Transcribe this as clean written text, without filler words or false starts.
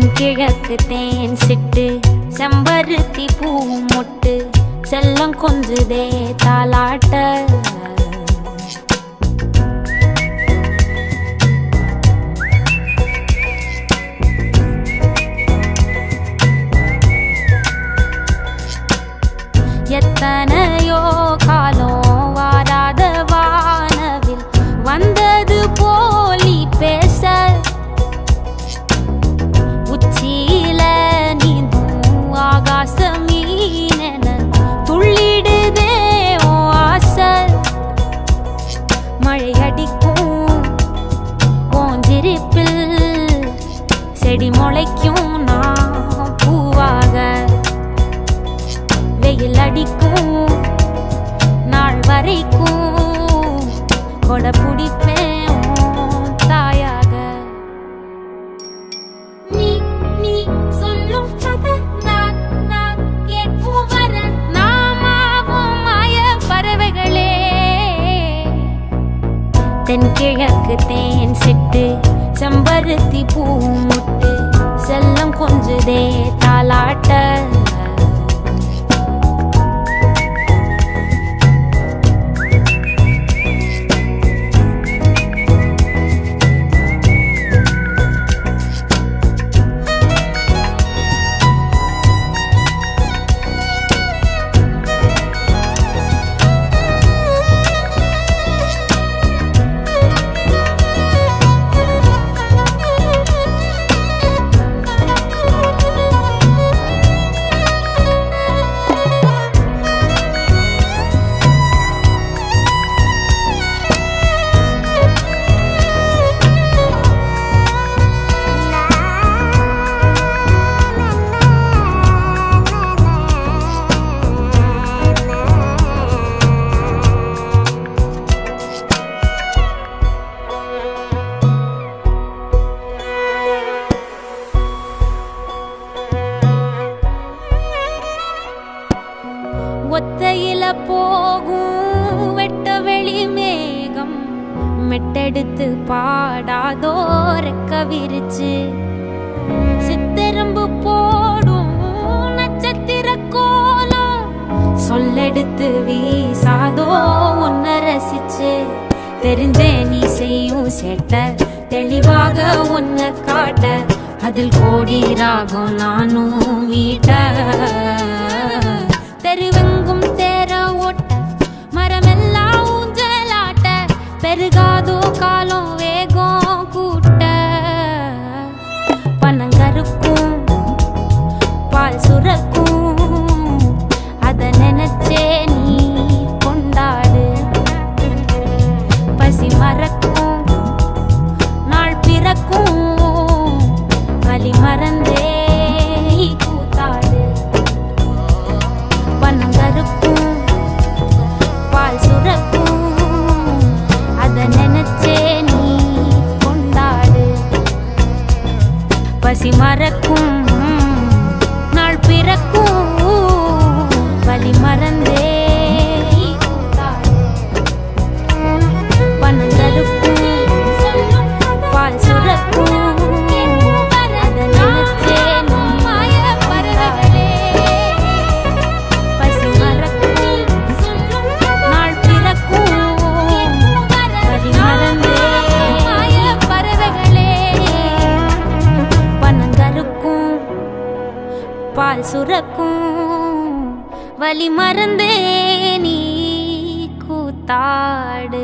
தென்கிழக்கு தேன் சிட்டு செம்பருத்தி பூ மொட்டு செல்லம் கொஞ்சுதே தாலாட்ட எத்தனையோ காலம் வாராத வானவில் வந்தது போலி பேச உச்சியில நீந்தும் ஆகாச மீனென துள்ளிடுதே ஓ ஆசை மழை அடிக்கும் ஓஞ்சிரிப்பில் செடி முளைக்கும் நான் பூவாக வெயில் அடிக்கும் நாள் வரைக்கும் கொடை பிடிப்பேன் தாயாக நீ நீ சொல்லும் கதை நான் நான் கேட்கும் வர நாமாவும் மாய பறவைகளே தென்கிழக்கு தேன் சிட்டு செம்பருத்தி பூ முட்டு செல்லம் கொஞ்சுதே தாலாட்ட ஒத்தையில போகும் வெட்ட வெளி மேகம் மெட்டெடுத்து பாடாதோ ரெக்க விரிச்சு சித்தெரும்பு போடும் நட்சத்திர கோலம் சொல்லெடுத்து வீசாதோ உன்னை ரசிச்சு தெரிஞ்சே நீ செய்யும் சேட்ட தெளிவாக உன்னை காட்ட அதில் கோடி ராகம் நானும் மீட்ட தெருவெங்கும் தேர ஓட்ட மரமெல்லாம் ஊஞ்சலாட்ட பெருகாதோ காலம் வேகம் கூட்ட பனங்கருக்கும் பால் சுரக்கும் அத நினைச்சே நீ கொண்டாடு பசி மறக்கும் நாள் பிறக்கும் வலி மறந்தே கூத்தாடு பனங்கருக்கும் பால் சுரக்கும் அத நினைச்சே நீ கொண்டாடு பசி மறக்கும் நாள் பிறக்கும் வலி மறந்தே கூத்தாடு பனங்கருக்கும் பால் சுரக்கும் பால் சுரக்கும் வலி மறந்தே நீ கூத்தாடு.